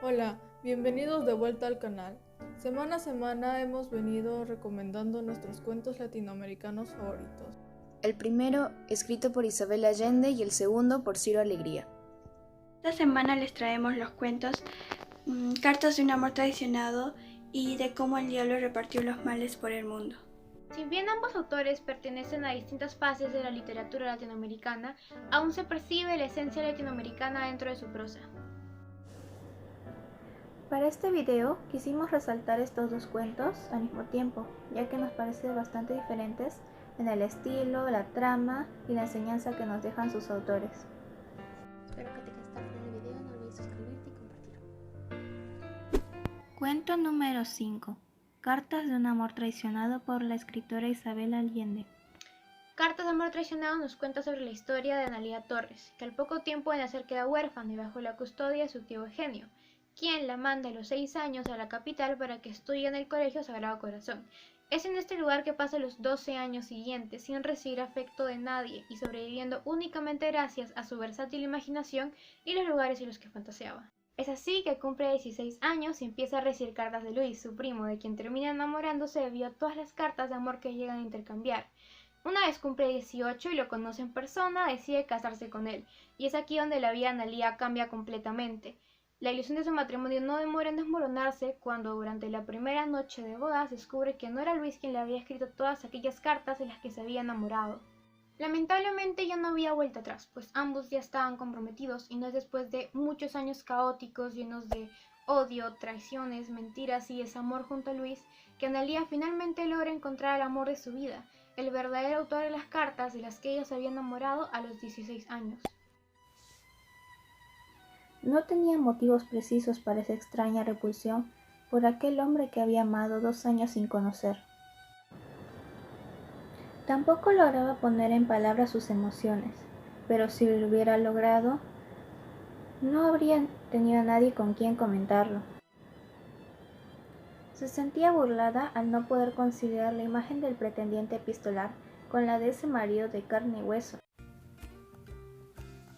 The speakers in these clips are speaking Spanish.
Hola, bienvenidos de vuelta al canal. Semana a semana hemos venido recomendando nuestros cuentos latinoamericanos favoritos. El primero escrito por Isabel Allende y el segundo por Ciro Alegría. Esta semana les traemos los cuentos Cartas de un amor traicionado y de cómo el diablo repartió los males por el mundo. Si bien ambos autores pertenecen a distintas fases de la literatura latinoamericana, aún se percibe la esencia latinoamericana dentro de su prosa. Para este video quisimos resaltar estos dos cuentos al mismo tiempo, ya que nos parecen bastante diferentes en el estilo, la trama y la enseñanza que nos dejan sus autores. Espero que te quedes hasta el final del video, no olvides suscribirte y compartirlo. Cuento número 5. Cartas de un amor traicionado por la escritora Isabel Allende. Cartas de amor traicionado nos cuenta sobre la historia de Analía Torres, que al poco tiempo de nacer queda huérfana y bajo la custodia de su tío Eugenio, quien la manda a los 6 años a la capital para que estudie en el Colegio Sagrado Corazón. Es en este lugar que pasa los 12 años siguientes sin recibir afecto de nadie y sobreviviendo únicamente gracias a su versátil imaginación y los lugares en los que fantaseaba. Es así que cumple 16 años y empieza a recibir cartas de Luis, su primo, de quien termina enamorándose debido a todas las cartas de amor que llegan a intercambiar. Una vez cumple 18 y lo conoce en persona, decide casarse con él, y es aquí donde la vida de Analía cambia completamente. La ilusión de su matrimonio no demora en desmoronarse cuando durante la primera noche de bodas descubre que no era Luis quien le había escrito todas aquellas cartas de las que se había enamorado. Lamentablemente ya no había vuelta atrás, pues ambos ya estaban comprometidos y no es después de muchos años caóticos llenos de odio, traiciones, mentiras y desamor junto a Luis que Analía finalmente logra encontrar el amor de su vida, el verdadero autor de las cartas de las que ella se había enamorado a los 16 años. No tenía motivos precisos para esa extraña repulsión por aquel hombre que había amado 2 años sin conocer. Tampoco lograba poner en palabras sus emociones, pero si lo hubiera logrado, no habría tenido a nadie con quien comentarlo. Se sentía burlada al no poder conciliar la imagen del pretendiente epistolar con la de ese marido de carne y hueso.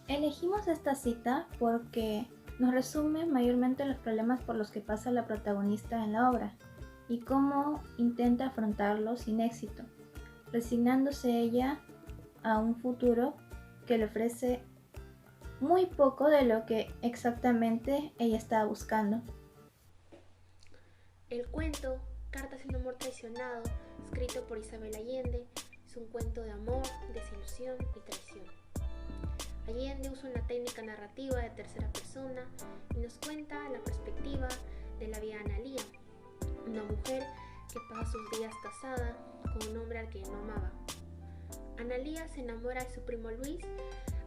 Elegimos esta cita porque nos resume mayormente los problemas por los que pasa la protagonista en la obra y cómo intenta afrontarlos sin éxito, resignándose ella a un futuro que le ofrece muy poco de lo que exactamente ella estaba buscando. El cuento Cartas de un amor traicionado, escrito por Isabel Allende, es un cuento de amor, desilusión y traición. Allende usa una técnica narrativa de tercera persona y nos cuenta la perspectiva de la vida de Analía, una mujer que pasa sus días casada con un hombre al que no amaba. Analía se enamora de su primo Luis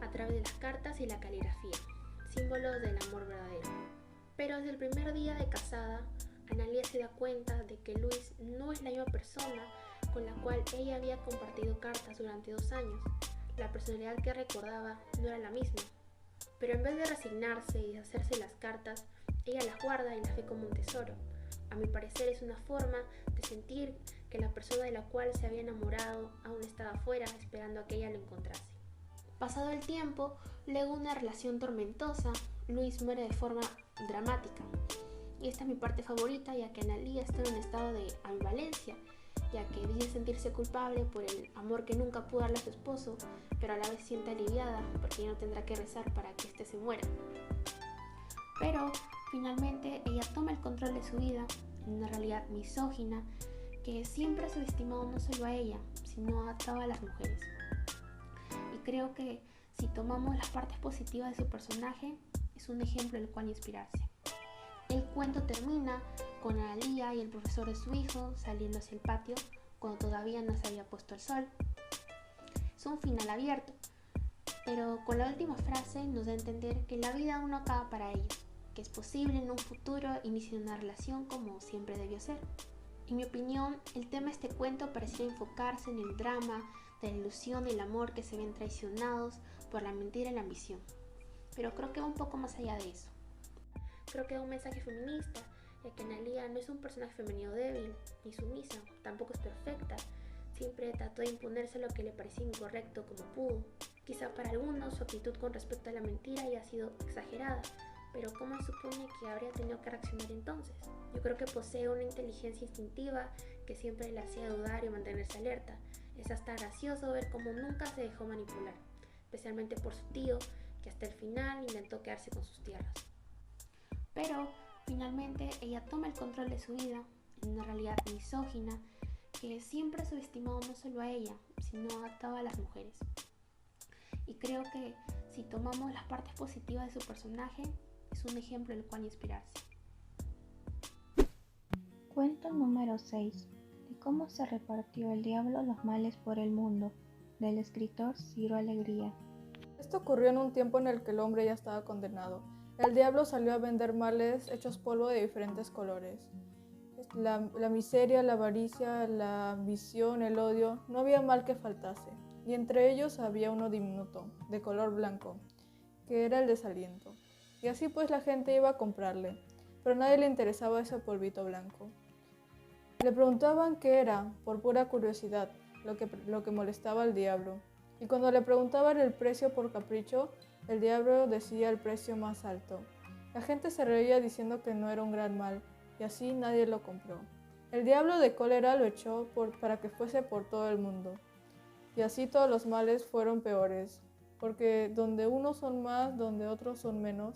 a través de las cartas y la caligrafía, símbolos del amor verdadero. Pero desde el primer día de casada, Analía se da cuenta de que Luis no es la misma persona con la cual ella había compartido cartas durante 2 años. La personalidad que recordaba no era la misma, pero en vez de resignarse y deshacerse de las cartas, ella las guarda y las ve como un tesoro. A mi parecer es una forma de sentir que la persona de la cual se había enamorado aún estaba afuera esperando a que ella lo encontrase. Pasado el tiempo, luego una relación tormentosa, Luis muere de forma dramática. Y esta es mi parte favorita, ya que Analía está en un estado de ambivalencia, ya que dice sentirse culpable por el amor que nunca pudo darle a su esposo, pero a la vez siente aliviada porque ya no tendrá que rezar para que éste se muera. Pero finalmente ella toma el control de su vida en una realidad misógina que siempre ha subestimado no solo a ella, sino a todas las mujeres. Y creo que si tomamos las partes positivas de su personaje, es un ejemplo del cual inspirarse. El cuento termina con Analía y el profesor de su hijo saliendo hacia el patio cuando todavía no se había puesto el sol. Es un final abierto, pero con la última frase nos da a entender que la vida aún no acaba para ellos, que es posible en un futuro iniciar una relación como siempre debió ser. En mi opinión, el tema de este cuento pareciera enfocarse en el drama de la ilusión y el amor que se ven traicionados por la mentira y la ambición, pero creo que va un poco más allá de eso. Creo que da un mensaje feminista, ya que Analía no es un personaje femenino débil ni sumisa, tampoco es perfecta, siempre trató de imponerse lo que le parecía incorrecto como pudo. Quizá para algunos su actitud con respecto a la mentira haya sido exagerada, Pero ¿cómo se supone que habría tenido que reaccionar entonces? Yo creo que posee una inteligencia instintiva que siempre le hacía dudar y mantenerse alerta. Es hasta gracioso ver cómo nunca se dejó manipular, especialmente por su tío, que hasta el final intentó quedarse con sus tierras. Pero finalmente ella toma el control de su vida, en una realidad misógina que siempre ha subestimado no solo a ella, sino a todas las mujeres. Y creo que si tomamos las partes positivas de su personaje, es un ejemplo del cual inspirarse. Cuento número 6. De cómo se repartió el diablo los males por el mundo, del escritor Ciro Alegría. Esto ocurrió en un tiempo en el que el hombre ya estaba condenado. El diablo salió a vender males hechos polvo de diferentes colores. La miseria, la avaricia, la ambición, el odio, no había mal que faltase. Y entre ellos había uno diminuto, de color blanco, que era el desaliento. Y así pues la gente iba a comprarle, pero a nadie le interesaba ese polvito blanco. Le preguntaban qué era, por pura curiosidad, lo que molestaba al diablo. Y cuando le preguntaban el precio por capricho, el diablo decía el precio más alto. La gente se reía diciendo que no era un gran mal, y así nadie lo compró. El diablo de cólera lo echó para que fuese por todo el mundo. Y así todos los males fueron peores, porque donde unos son más, donde otros son menos,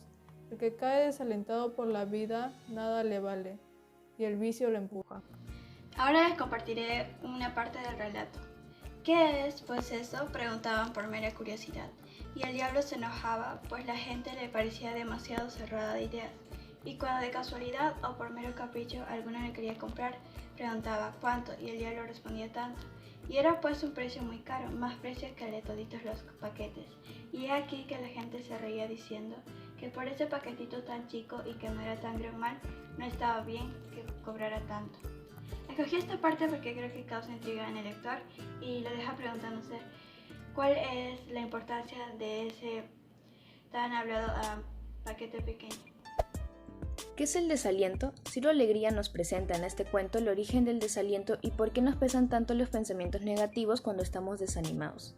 el que cae desalentado por la vida, nada le vale, y el vicio lo empuja. Ahora les compartiré una parte del relato. ¿Qué es, pues eso?, preguntaban por mera curiosidad, y el diablo se enojaba, pues la gente le parecía demasiado cerrada de ideas, y cuando de casualidad o por mero capricho alguno le quería comprar, preguntaba cuánto, y el diablo respondía tanto, y era pues un precio muy caro, más precio que el de toditos los paquetes, y es aquí que la gente se reía diciendo que por ese paquetito tan chico y que no era tan gran mal, no estaba bien que cobrara tanto. Escogí esta parte porque creo que causa intriga en el lector y lo deja preguntándose cuál es la importancia de ese tan hablado paquete pequeño. ¿Qué es el desaliento? Ciro Alegría nos presenta en este cuento el origen del desaliento y por qué nos pesan tanto los pensamientos negativos cuando estamos desanimados.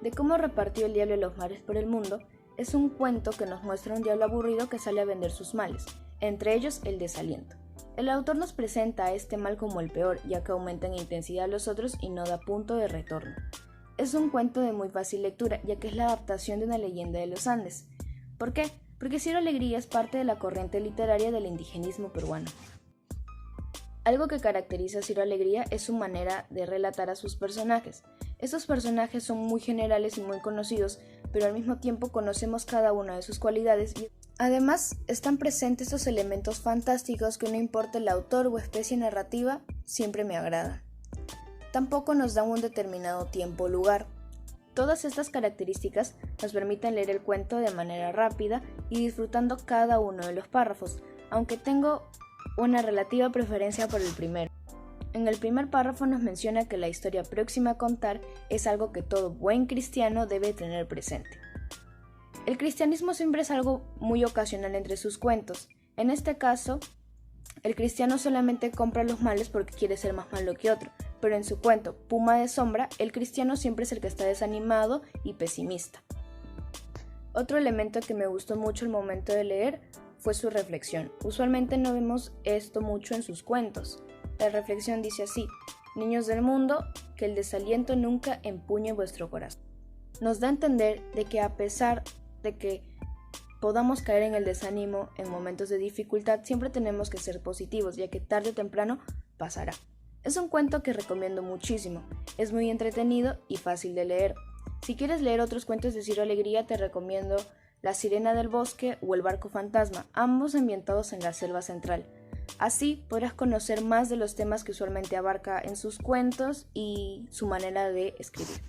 De cómo repartió el diablo los males por el mundo, es un cuento que nos muestra un diablo aburrido que sale a vender sus males, entre ellos el desaliento. El autor nos presenta a este mal como el peor, ya que aumenta en intensidad los otros y no da punto de retorno. Es un cuento de muy fácil lectura, ya que es la adaptación de una leyenda de los Andes. ¿Por qué? Porque Ciro Alegría es parte de la corriente literaria del indigenismo peruano. Algo que caracteriza a Ciro Alegría es su manera de relatar a sus personajes. Estos personajes son muy generales y muy conocidos, pero al mismo tiempo conocemos cada una de sus cualidades y además están presentes estos elementos fantásticos que no importa el autor o especie narrativa, siempre me agrada. Tampoco nos dan un determinado tiempo o lugar. Todas estas características nos permiten leer el cuento de manera rápida y disfrutando cada uno de los párrafos, aunque tengo una relativa preferencia por el primero. En el primer párrafo nos menciona que la historia próxima a contar es algo que todo buen cristiano debe tener presente. El cristianismo siempre es algo muy ocasional entre sus cuentos. En este caso, el cristiano solamente compra los males porque quiere ser más malo que otro, pero en su cuento Puma de Sombra, el cristiano siempre es el que está desanimado y pesimista. Otro elemento que me gustó mucho al momento de leer fue su reflexión. Usualmente no vemos esto mucho en sus cuentos. La reflexión dice así: niños del mundo, que el desaliento nunca empuñe vuestro corazón. Nos da a entender de que a pesar de que podamos caer en el desánimo en momentos de dificultad, siempre tenemos que ser positivos, ya que tarde o temprano pasará. Es un cuento que recomiendo muchísimo, es muy entretenido y fácil de leer. Si quieres leer otros cuentos de Ciro Alegría, te recomiendo La Sirena del Bosque o El Barco Fantasma, ambos ambientados en la selva central. Así podrás conocer más de los temas que usualmente abarca en sus cuentos y su manera de escribir.